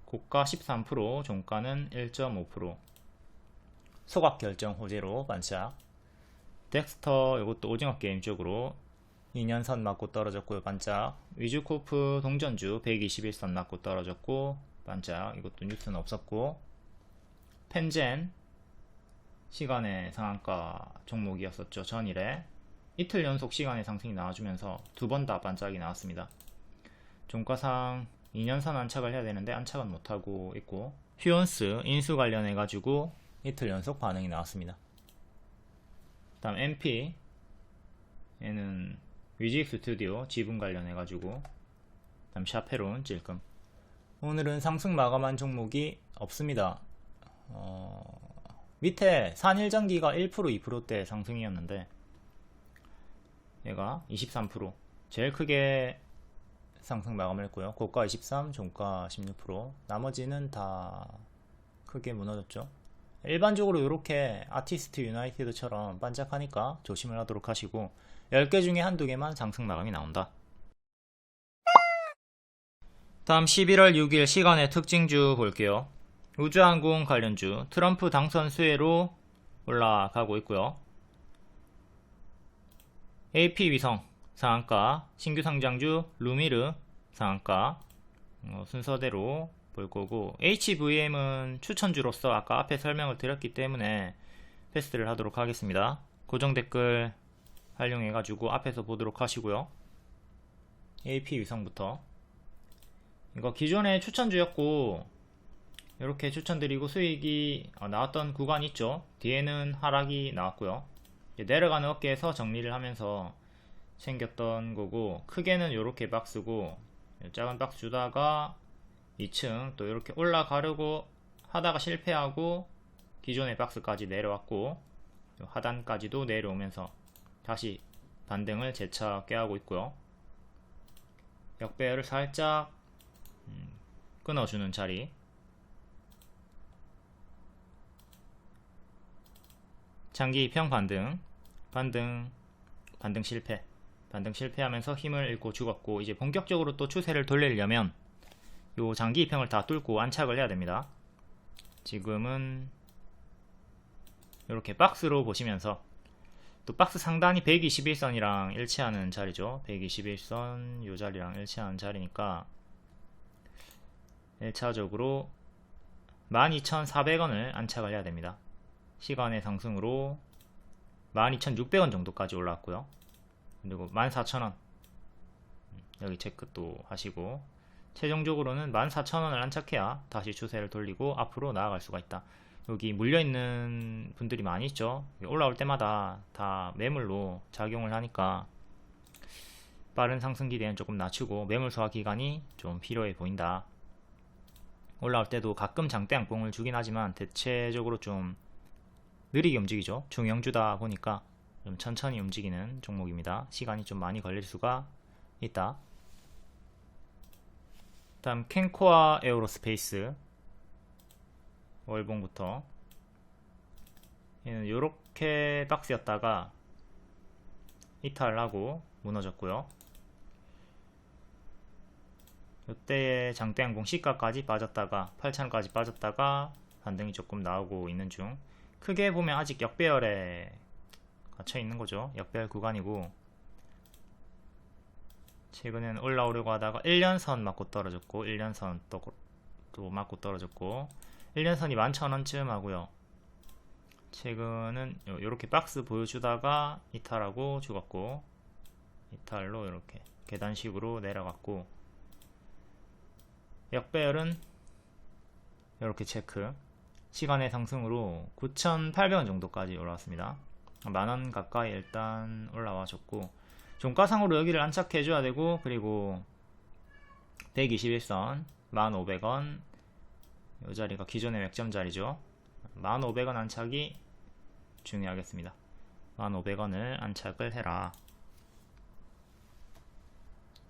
고가 13%, 종가는 1.5%. 소각 결정 호재로 반짝. 덱스터 이것도 오징어 게임 쪽으로 2년선 맞고 떨어졌고요. 반짝. 위즈코프 동전주 121선 맞고 떨어졌고 반짝. 이것도 뉴스는 없었고. 펜젠 시간의 상한가 종목이었었죠. 전일에 이틀 연속 시간의 상승이 나와주면서 두 번 다 반짝이 나왔습니다. 종가상 2년선 안착을 해야 되는데 안착은 못하고 있고, 휴원스 인수 관련해 가지고 이틀 연속 반응이 나왔습니다. 다음 MP 얘는 위직 스튜디오 지분 관련해 가지고, 다음 샤페론 찔끔. 오늘은 상승 마감한 종목이 없습니다. 밑에 산일전기가 1% 2%대 상승이었는데 얘가 23% 제일 크게 상승 마감을 했고요. 고가 23, 종가 16%. 나머지는 다 크게 무너졌죠. 일반적으로 이렇게 아티스트 유나이티드처럼 반짝하니까 조심을 하도록 하시고, 10개 중에 한두 개만 상승 마감이 나온다. 다음 11월 6일 시간의 특징주 볼게요. 우주항공 관련주 트럼프 당선 수혜로 올라가고 있고요. AP위성 상한가, 신규 상장주 루미르 상한가 순서대로 볼 거고, HVM은 추천주로서 아까 앞에 설명을 드렸기 때문에 패스를 하도록 하겠습니다. 고정 댓글 활용해 가지고 앞에서 보도록 하시고요. AP위성부터 이거 기존에 추천주였고 이렇게 추천드리고 수익이 나왔던 구간 있죠. 뒤에는 하락이 나왔고요. 내려가는 어깨에서 정리를 하면서 챙겼던 거고, 크게는 이렇게 박스고, 작은 박스 주다가 2층 또 이렇게 올라가려고 하다가 실패하고 기존의 박스까지 내려왔고, 하단까지도 내려오면서 다시 반등을 재차 꾀하고 있고요. 역배열을 살짝 끊어주는 자리. 장기 입형 반등 실패. 반등 실패하면서 힘을 잃고 죽었고, 이제 본격적으로 또 추세를 돌리려면 요 장기 입형을 다 뚫고 안착을 해야 됩니다. 지금은 이렇게 박스로 보시면서, 또 박스 상단이 121선이랑 일치하는 자리죠. 121선 요 자리랑 일치하는 자리니까 1차적으로 12,400원을 안착을 해야 됩니다. 시간의 상승으로 12,600원 정도까지 올라왔고요. 그리고 14,000원 여기 체크 또 하시고, 최종적으로는 14,000원을 안착해야 다시 추세를 돌리고 앞으로 나아갈 수가 있다. 여기 물려있는 분들이 많이 있죠. 올라올 때마다 다 매물로 작용을 하니까 빠른 상승 기대는 조금 낮추고 매물 소화 기간이 좀 필요해 보인다. 올라올 때도 가끔 장대 양봉을 주긴 하지만 대체적으로 좀 느리게 움직이죠. 중형주다 보니까 좀 천천히 움직이는 종목입니다. 시간이 좀 많이 걸릴 수가 있다. 다음 캔코아 에어로스페이스 월봉부터, 얘는 요렇게 박스였다가 이탈하고 무너졌고요. 이때의 장대양봉 시가까지 빠졌다가 8,000원까지 빠졌다가 반등이 조금 나오고 있는 중. 크게 보면 아직 역배열에 갇혀 있는 거죠. 역배열 구간이고, 최근엔 올라오려고 하다가 1년선 맞고 떨어졌고, 1년선 또 맞고 떨어졌고, 1년선이 11,000원쯤 하고요. 최근은 이렇게 박스 보여주다가 이탈하고 죽었고, 이탈로 이렇게 계단식으로 내려갔고, 역배열은 이렇게 체크. 시간의 상승으로 9,800원 정도까지 올라왔습니다. 만원 가까이 일단 올라와 줬고, 종가상으로 여기를 안착해 줘야 되고, 그리고 121선 1,500원 이 자리가 기존의 맥점 자리죠. 1,500원 안착이 중요하겠습니다. 1,500원을 안착을 해라.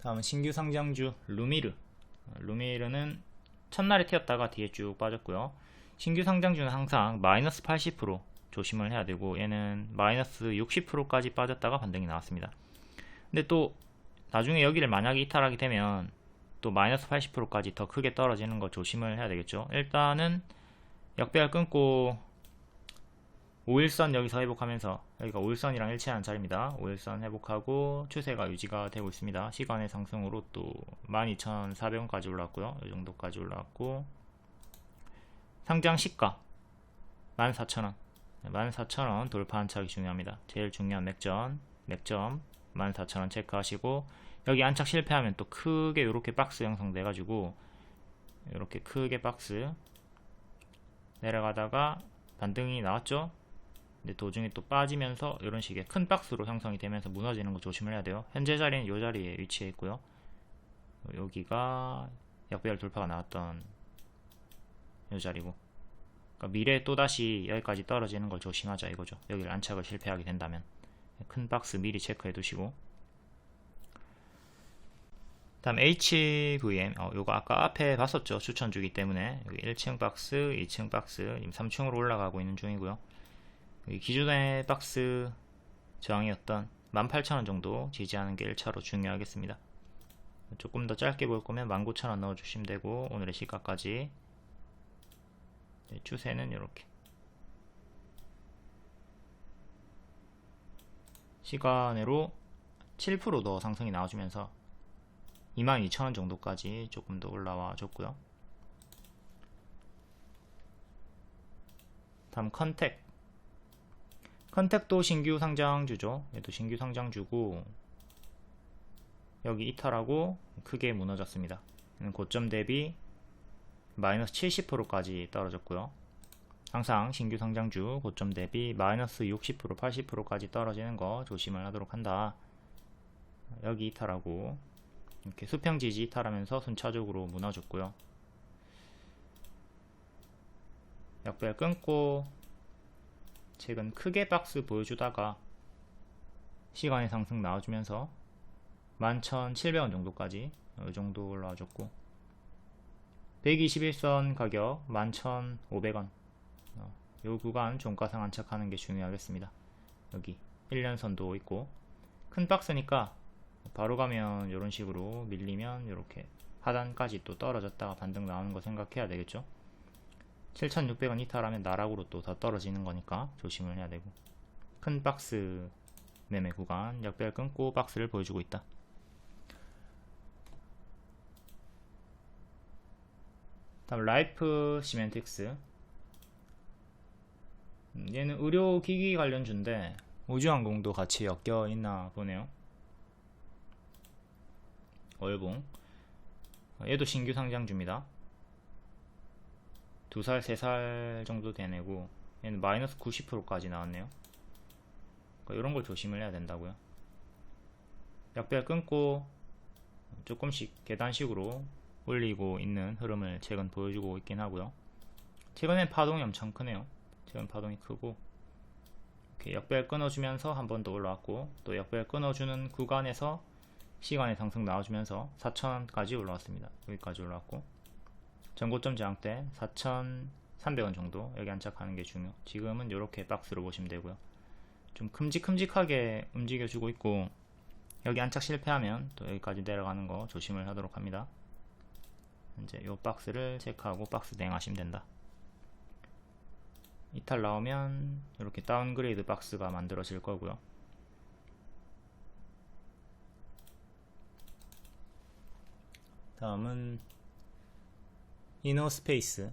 다음은 신규 상장주 루미르. 루미르는 첫날에 튀었다가 뒤에 쭉 빠졌고요. 신규 상장주는 항상 마이너스 80% 조심을 해야 되고, 얘는 마이너스 60%까지 빠졌다가 반등이 나왔습니다. 근데 또 나중에 여기를 만약에 이탈하게 되면 또 마이너스 80%까지 더 크게 떨어지는 거 조심을 해야 되겠죠. 일단은 역배열 끊고 5일선 여기서 회복하면서, 여기가 5일선이랑 일치하는 자리입니다. 5일선 회복하고 추세가 유지가 되고 있습니다. 시간의 상승으로 또 12,400원까지 올라왔고요. 이 정도까지 올라왔고, 상장 시가 14,000원 14,000원 돌파 안착이 중요합니다. 제일 중요한 맥점 14,000원 체크하시고, 여기 안착 실패하면 또 크게 이렇게 박스 형성돼 가지고 이렇게 크게 박스 내려가다가 반등이 나왔죠. 근데 도중에 또 빠지면서 이런 식의 큰 박스로 형성이 되면서 무너지는 거 조심을 해야 돼요. 현재 자리는 이 자리에 위치해 있고요. 여기가 역배열 돌파가 나왔던 이 자리고, 그러니까 미래에 또다시 여기까지 떨어지는 걸 조심하자 이거죠. 여기를 안착을 실패하게 된다면 큰 박스 미리 체크해 두시고, 다음 HVM, 요거 아까 앞에 봤었죠. 추천주기 때문에. 여기 1층 박스, 2층 박스, 지금 3층으로 올라가고 있는 중이고요. 여기 기존의 박스 저항이었던 18,000원 정도 지지하는 게 1차로 중요하겠습니다. 조금 더 짧게 볼 거면 19,000원 넣어주시면 되고, 오늘의 시가까지. 추세는 이렇게 시간으로 7% 더 상승이 나와주면서 22,000원 정도까지 조금 더 올라와 줬고요. 다음 컨택도 신규 상장주죠. 얘도 신규 상장주고, 여기 이탈하고 크게 무너졌습니다. 고점 대비 마이너스 70%까지 떨어졌고요. 항상 신규 상장주 고점 대비 마이너스 60% 80%까지 떨어지는 거 조심을 하도록 한다. 여기 이탈하고 이렇게 수평 지지 이탈하면서 순차적으로 무너졌고요. 역배열 끊고 최근 크게 박스 보여주다가 시간의 상승 나와주면서 11,700원 정도까지 이 정도 올라와줬고, 121선 가격 11,500원, 요 구간 종가상 안착하는 게 중요하겠습니다. 여기 1년선도 있고, 큰 박스니까 바로 가면 이런 식으로 밀리면 이렇게 하단까지 또 떨어졌다가 반등 나오는 거 생각해야 되겠죠. 7,600원 이탈하면 나락으로 또 더 떨어지는 거니까 조심을 해야 되고, 큰 박스 매매 구간 역배열 끊고 박스를 보여주고 있다. 다음 라이프 시멘틱스, 얘는 의료기기 관련주인데 우주항공도 같이 엮여 있나 보네요. 월봉, 얘도 신규 상장주입니다. 2살 3살 정도 되내고, 얘는 마이너스 90%까지 나왔네요. 그러니까 이런 걸 조심을 해야 된다고요. 역배열 끊고 조금씩 계단식으로 올리고 있는 흐름을 최근 보여주고 있긴 하고요. 최근엔 파동이 엄청 크네요. 최근 파동이 크고, 이렇게 역배열 끊어주면서 한 번 더 올라왔고, 또 역배열 끊어주는 구간에서 시간의 상승 나와주면서 4,000원까지 올라왔습니다. 여기까지 올라왔고, 전고점 저항대 4,300원 정도 여기 안착하는 게 중요. 지금은 이렇게 박스로 보시면 되고요. 좀 큼직큼직하게 움직여주고 있고, 여기 안착 실패하면 또 여기까지 내려가는 거 조심을 하도록 합니다. 이제 요 박스를 체크하고 박스 대응하시면 된다. 이탈 나오면 이렇게 다운그레이드 박스가 만들어질 거고요. 다음은 이너스페이스,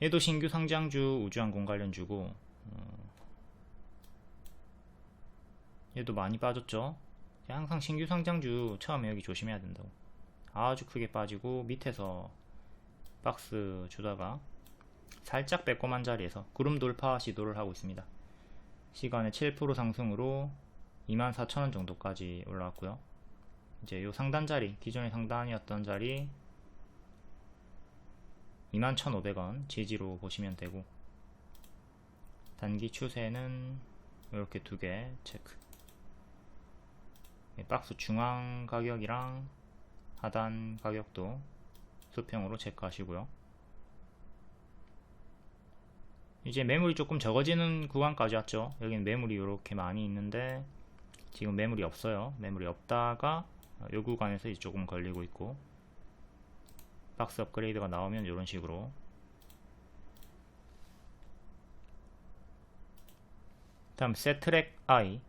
얘도 신규 상장주 우주항공 관련주고, 얘도 많이 빠졌죠. 항상 신규 상장주 처음에 여기 조심해야 된다고. 아주 크게 빠지고 밑에서 박스 주다가 살짝 빼꼼한 자리에서 구름 돌파 시도를 하고 있습니다. 시간에 7% 상승으로 24,000원 정도까지 올라왔고요. 이제 요 상단 자리, 기존의 상단이었던 자리 21,500원 지지로 보시면 되고, 단기 추세는 이렇게 두 개 체크. 박스 중앙 가격이랑 하단 가격도 수평으로 체크하시고요. 이제 매물이 조금 적어지는 구간까지 왔죠. 여기는 매물이 이렇게 많이 있는데 지금 매물이 없어요. 매물이 없다가 이 구간에서 이제 조금 걸리고 있고, 박스 업그레이드가 나오면 이런 식으로. 다음 세트랙 I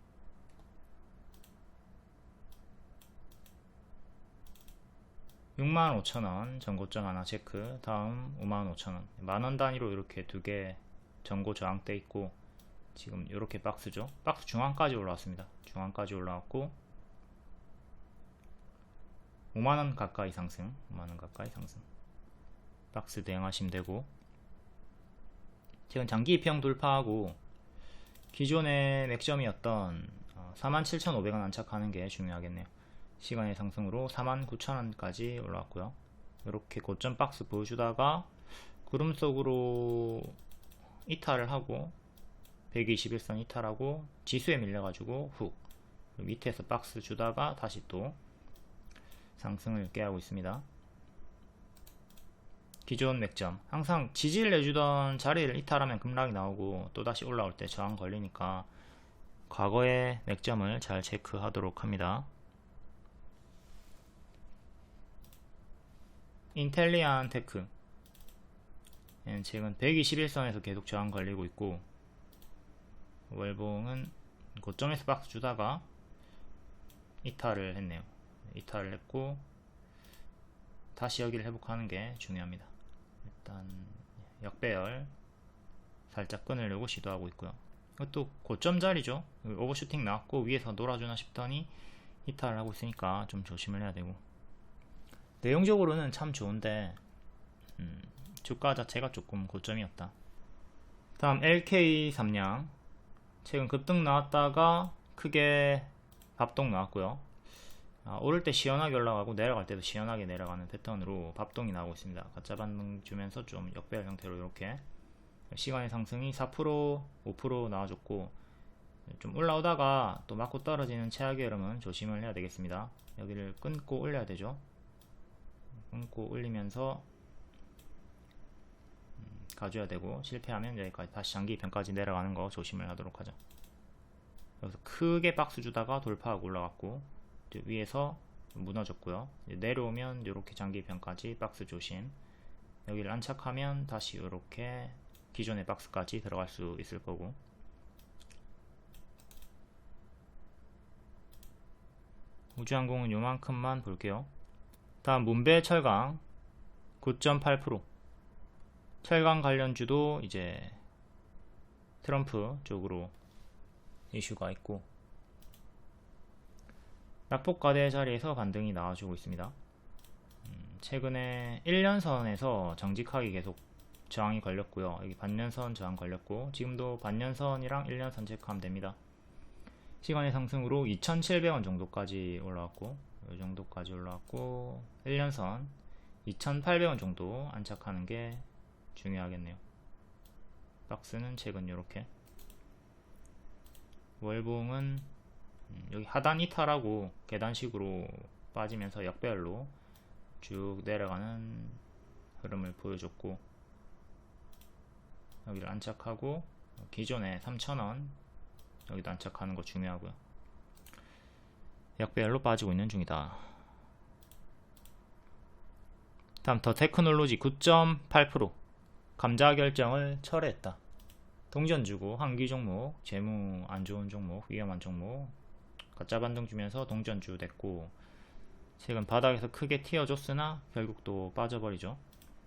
65,000원 전고점 하나 체크. 다음 55,000원 만원 단위로 이렇게 두 개 전고 저항돼 있고, 지금 이렇게 박스죠. 박스 중앙까지 올라왔습니다. 중앙까지 올라왔고 5만원 가까이 상승, 5만원 가까이 상승. 박스 대응하시면 되고, 지금 장기 입형 돌파하고 기존의 맥점이었던 47,500원 안착하는 게 중요하겠네요. 시간의 상승으로 49,000원까지 올라왔고요. 이렇게 고점 박스 보여주다가 구름 속으로 이탈을 하고 121선 이탈하고 지수에 밀려가지고 훅 밑에서 박스 주다가 다시 또 상승을 깨하고 있습니다. 기존 맥점 항상 지지를 내주던 자리를 이탈하면 급락이 나오고 또다시 올라올 때 저항 걸리니까 과거의 맥점을 잘 체크하도록 합니다. 인텔리안 테크 최근 121선에서 계속 저항 걸리고 있고, 월봉은 고점에서 박스 주다가 이탈을 했네요. 이탈을 했고 다시 여기를 회복하는 게 중요합니다. 일단 역배열 살짝 끊으려고 시도하고 있고요. 이것도 고점 자리죠. 오버슈팅 나왔고 위에서 놀아주나 싶더니 이탈을 하고 있으니까 좀 조심을 해야 되고, 내용적으로는 참 좋은데 주가 자체가 조금 고점이었다. 다음 LK 삼양 최근 급등 나왔다가 크게 밥동 나왔고요. 오를 때 시원하게 올라가고 내려갈 때도 시원하게 내려가는 패턴으로 밥동이 나오고 있습니다. 가짜 반등 주면서 좀 역배열 형태로 이렇게 시간의 상승이 4% 5% 나와줬고, 좀 올라오다가 또 맞고 떨어지는 최악의 흐름은 조심을 해야 되겠습니다. 여기를 끊고 올려야 되죠. 끊고 올리면서 가져야 되고, 실패하면 여기까지 다시 장기 입형까지 내려가는 거 조심을 하도록 하죠. 여기서 크게 박스 주다가 돌파하고 올라갔고 위에서 무너졌고요. 내려오면 이렇게 장기 입형까지 박스 조심. 여기를 안착하면 다시 이렇게 기존의 박스까지 들어갈 수 있을 거고, 우주항공은 요만큼만 볼게요. 다음 문배 철강 9.8%. 철강 관련주도 이제 트럼프 쪽으로 이슈가 있고 낙폭과대 자리에서 반등이 나와주고 있습니다. 최근에 1년선에서 정직하게 계속 저항이 걸렸고요. 여기 반년선 저항 걸렸고, 지금도 반년선이랑 1년선 체크하면 됩니다. 시간의 상승으로 2,700원 정도까지 올라왔고, 이 정도까지 올라왔고 1년선 2,800원 정도 안착하는 게 중요하겠네요. 박스는 최근 이렇게, 월봉은 여기 하단 이탈하고 계단식으로 빠지면서 역배열로 쭉 내려가는 흐름을 보여줬고, 여기를 안착하고 기존에 3,000원 여기도 안착하는 거 중요하고요. 역배열로 빠지고 있는 중이다. 다음 더 테크놀로지 9.8% 감자 결정을 철회했다. 동전 주고 한기 종목, 재무 안 좋은 종목, 위험한 종목 가짜 반등 주면서 동전주 됐고, 최근 바닥에서 크게 튀어줬으나 결국 또 빠져버리죠.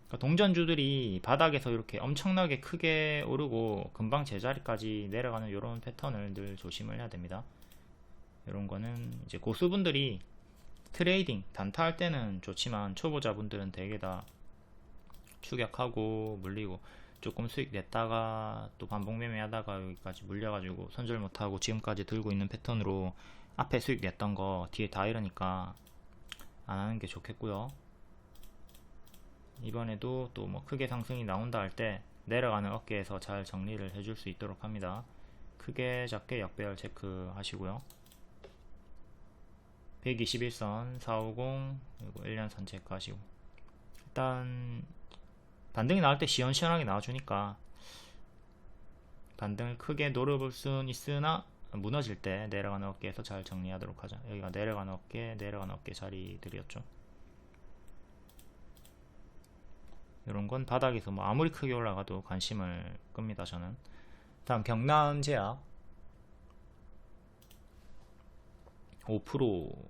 그러니까 동전주들이 바닥에서 이렇게 엄청나게 크게 오르고 금방 제자리까지 내려가는 이런 패턴을 늘 조심을 해야 됩니다. 이런 거는 이제 고수분들이 트레이딩 단타 할 때는 좋지만 초보자분들은 대개 다 추격하고 물리고 조금 수익 냈다가 또 반복 매매하다가 여기까지 물려가지고 손절 못하고 지금까지 들고 있는 패턴으로 앞에 수익 냈던 거 뒤에 다 이러니까 안 하는 게 좋겠고요. 이번에도 또 뭐 크게 상승이 나온다 할 때 내려가는 어깨에서 잘 정리를 해줄 수 있도록 합니다. 크게 작게 역배열 체크 하시고요. 121선 450 그리고 1년선 체크 하시고, 일단 반등이 나올 때 시원시원하게 나와주니까 반등을 크게 노려볼 수는 있으나 무너질 때 내려가는 어깨에서 잘 정리하도록 하자. 여기가 내려가는 어깨 자리들이었죠. 이런 건 바닥에서 뭐 아무리 크게 올라가도 관심을 끕니다 저는. 다음 경남제약 5%.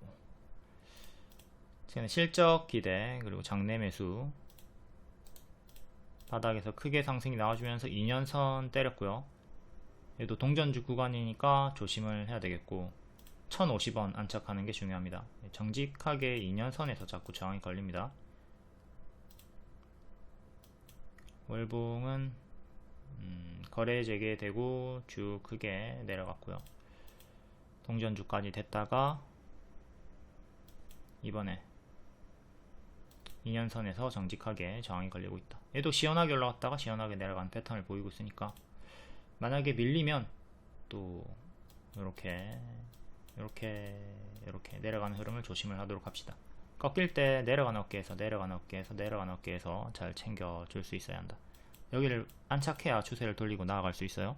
쟤는 실적 기대 그리고 장내 매수 바닥에서 크게 상승이 나와주면서 2년선 때렸고요. 얘도 동전주 구간이니까 조심을 해야 되겠고 1050원 안착하는 게 중요합니다. 정직하게 2년선에서 자꾸 저항이 걸립니다. 월봉은 거래 재개되고 쭉 크게 내려갔고요. 동전주까지 됐다가 이번에 2년선에서 정직하게 저항이 걸리고 있다. 얘도 시원하게 올라갔다가 시원하게 내려가는 패턴을 보이고 있으니까 만약에 밀리면 또 이렇게 내려가는 흐름을 조심을 하도록 합시다. 꺾일 때 내려가는 어깨에서 잘 챙겨줄 수 있어야 한다. 여기를 안착해야 추세를 돌리고 나아갈 수 있어요.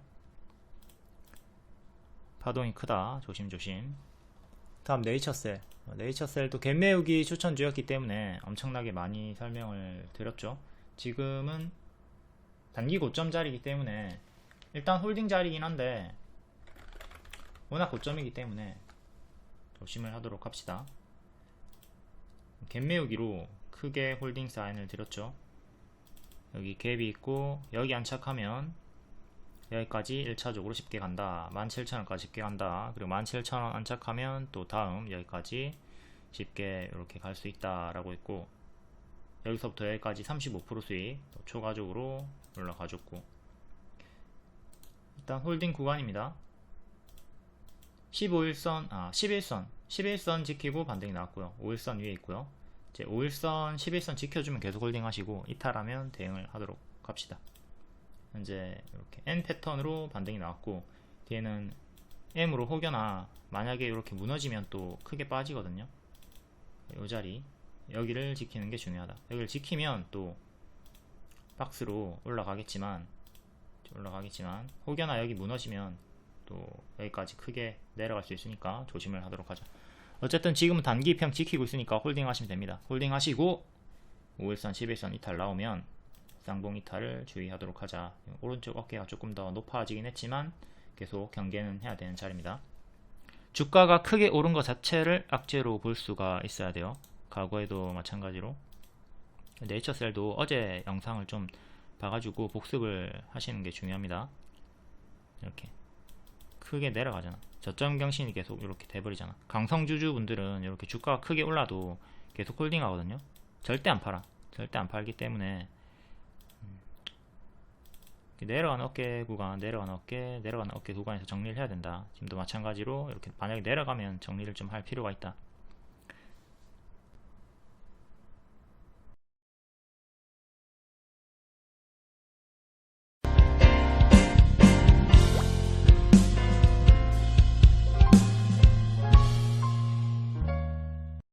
파동이 크다. 조심조심. 다음 네이처셀. 네이처셀도 갭매우기 추천주였기 때문에 엄청나게 많이 설명을 드렸죠. 지금은 단기 고점 자리이기 때문에 일단 홀딩 자리이긴 한데 워낙 고점이기 때문에 조심을 하도록 합시다. 갭매우기로 크게 홀딩 사인을 드렸죠. 여기 갭이 있고 여기 안착하면 여기까지 1차적으로 쉽게 간다. 17,000원까지 쉽게 간다. 그리고 17,000원 안착하면 또 다음 여기까지 쉽게 이렇게 갈 수 있다 라고 했고 여기서부터 여기까지 35% 수익 초과적으로 올라가줬고 일단 홀딩 구간입니다. 11선 지키고 반등이 나왔고요. 5일선 위에 있고요. 이제 5일선 11선 지켜주면 계속 홀딩 하시고 이탈하면 대응을 하도록 합시다. 현재 이렇게 N 패턴으로 반등이 나왔고 뒤에는 M으로 혹여나 만약에 이렇게 무너지면 또 크게 빠지거든요. 이 자리 여기를 지키는 게 중요하다. 여기를 지키면 또 박스로 올라가겠지만 혹여나 여기 무너지면 또 여기까지 크게 내려갈 수 있으니까 조심을 하도록 하자. 어쨌든 지금은 단기평 지키고 있으니까 홀딩 하시면 됩니다. 홀딩 하시고 5일선 11선 이탈 나오면 쌍봉 이탈을 주의하도록 하자. 오른쪽 어깨가 조금 더 높아지긴 했지만 계속 경계는 해야 되는 자리입니다. 주가가 크게 오른 것 자체를 악재로 볼 수가 있어야 돼요. 과거에도 마찬가지로 네이처셀도 어제 영상을 좀 봐가지고 복습을 하시는 게 중요합니다. 이렇게 크게 내려가잖아. 저점 경신이 계속 이렇게 돼버리잖아. 강성주주 분들은 이렇게 주가가 크게 올라도 계속 홀딩 하거든요. 절대 안 팔아. 절대 안 팔기 때문에 내려가는 어깨 구간, 내려가는 어깨 구간에서 정리를 해야 된다. 지금도 마찬가지로 이렇게 만약에 내려가면 정리를 좀 할 필요가 있다.